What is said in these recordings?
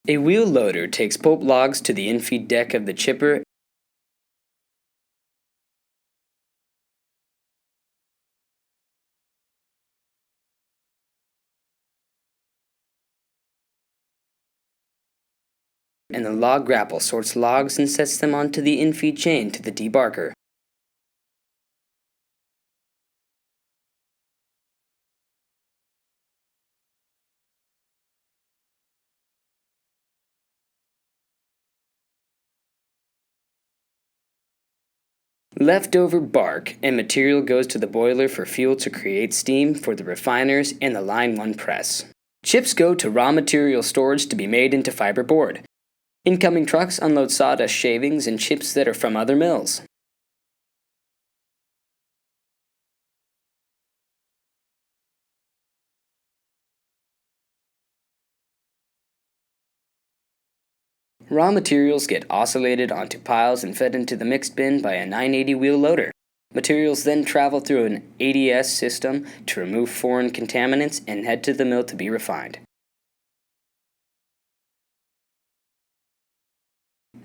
A wheel loader takes pulp logs to the infeed deck of the chipper and the log grapple sorts logs and sets them onto the infeed chain to the debarker. Leftover bark and material goes to the boiler for fuel to create steam for the refiners and the Line 1 press. Chips go to raw material storage to be made into fiberboard. Incoming trucks unload sawdust shavings and chips that are from other mills. Raw materials get oscillated onto piles and fed into the mixed bin by a 980 wheel loader. Materials then travel through an ADS system to remove foreign contaminants and head to the mill to be refined.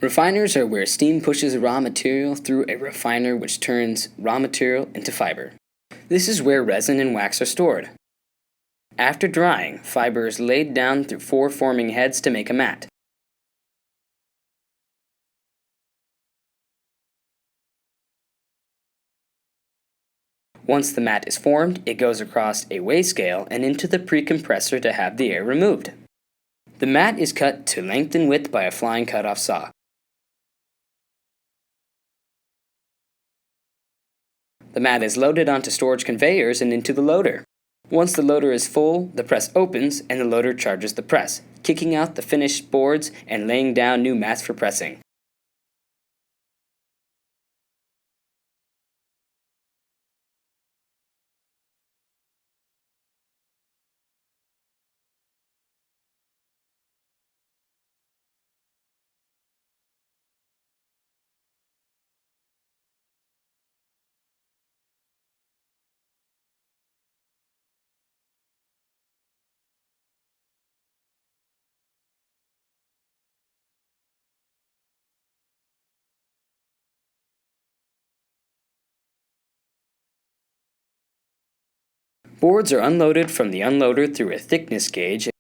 Refiners are where steam pushes raw material through a refiner, which turns raw material into fiber. This is where resin and wax are stored. After drying, fiber is laid down through 4 forming heads to make a mat. Once the mat is formed, it goes across a weigh scale and into the pre-compressor to have the air removed. The mat is cut to length and width by a flying cutoff saw. The mat is loaded onto storage conveyors and into the loader. Once the loader is full, the press opens and the loader charges the press, kicking out the finished boards and laying down new mats for pressing. Boards are unloaded from the unloader through a thickness gauge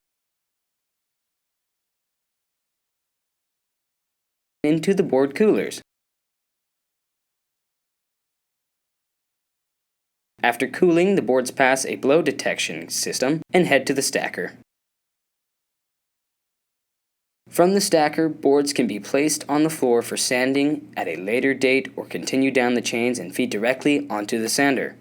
into the board coolers. After cooling, the boards pass a blow detection system and head to the stacker. From the stacker, boards can be placed on the floor for sanding at a later date or continue down the chains and feed directly onto the sander.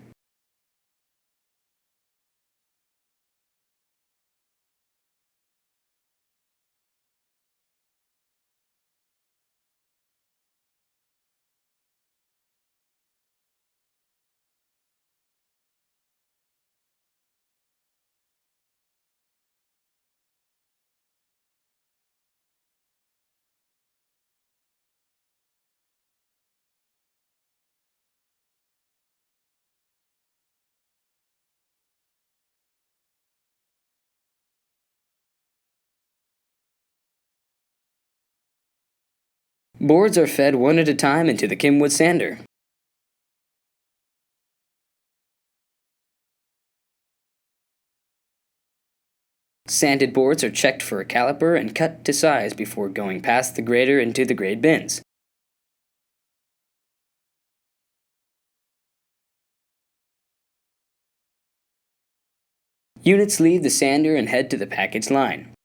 Boards are fed one at a time into the Kimwood sander. Sanded boards are checked for a caliper and cut to size before going past the grader into the grade bins. Units leave the sander and head to the package line.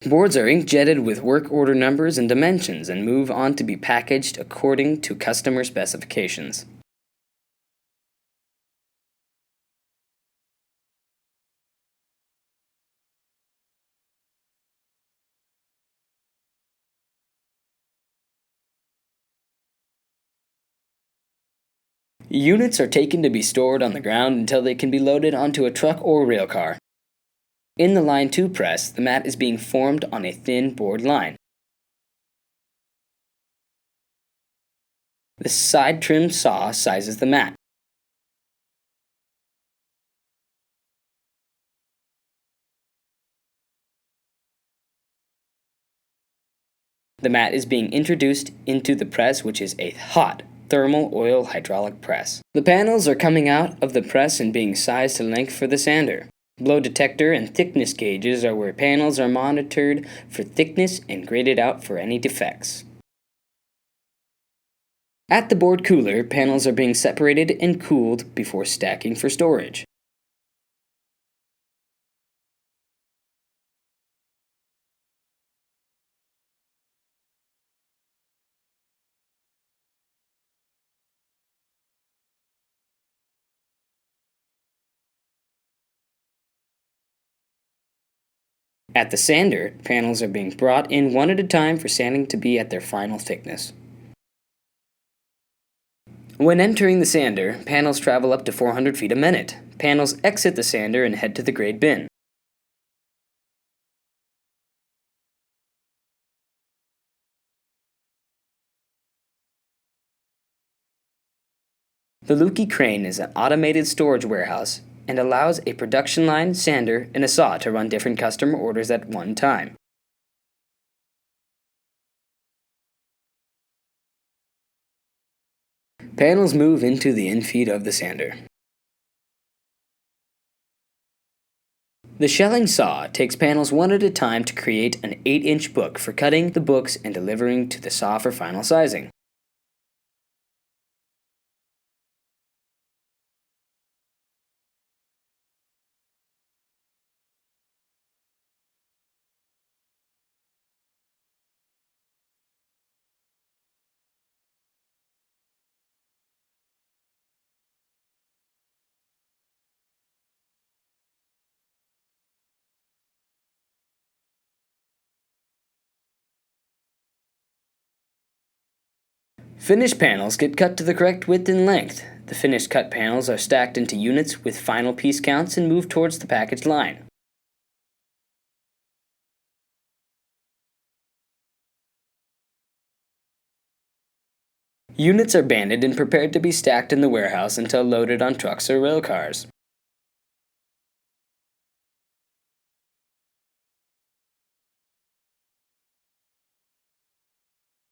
Boards are ink-jetted with work order numbers and dimensions and move on to be packaged according to customer specifications. Units are taken to be stored on the ground until they can be loaded onto a truck or rail car. In the line 2 press, the mat is being formed on a thin board line. The side trim saw sizes the mat. The mat is being introduced into the press, which is a hot thermal oil hydraulic press. The panels are coming out of the press and being sized to length for the sander. Blow detector and thickness gauges are where panels are monitored for thickness and graded out for any defects. At the board cooler, panels are being separated and cooled before stacking for storage. At the sander, panels are being brought in one at a time for sanding to be at their final thickness. When entering the sander, panels travel up to 400 feet a minute. Panels exit the sander and head to the grade bin. The Lukey crane is an automated storage warehouse and allows a production line, sander, and a saw to run different customer orders at one time. Panels move into the infeed of the sander. The shelling saw takes panels one at a time to create an 8-inch book for cutting the books and delivering to the saw for final sizing. Finished panels get cut to the correct width and length. The finished cut panels are stacked into units with final piece counts and moved towards the packaged line. Units are banded and prepared to be stacked in the warehouse until loaded on trucks or rail cars.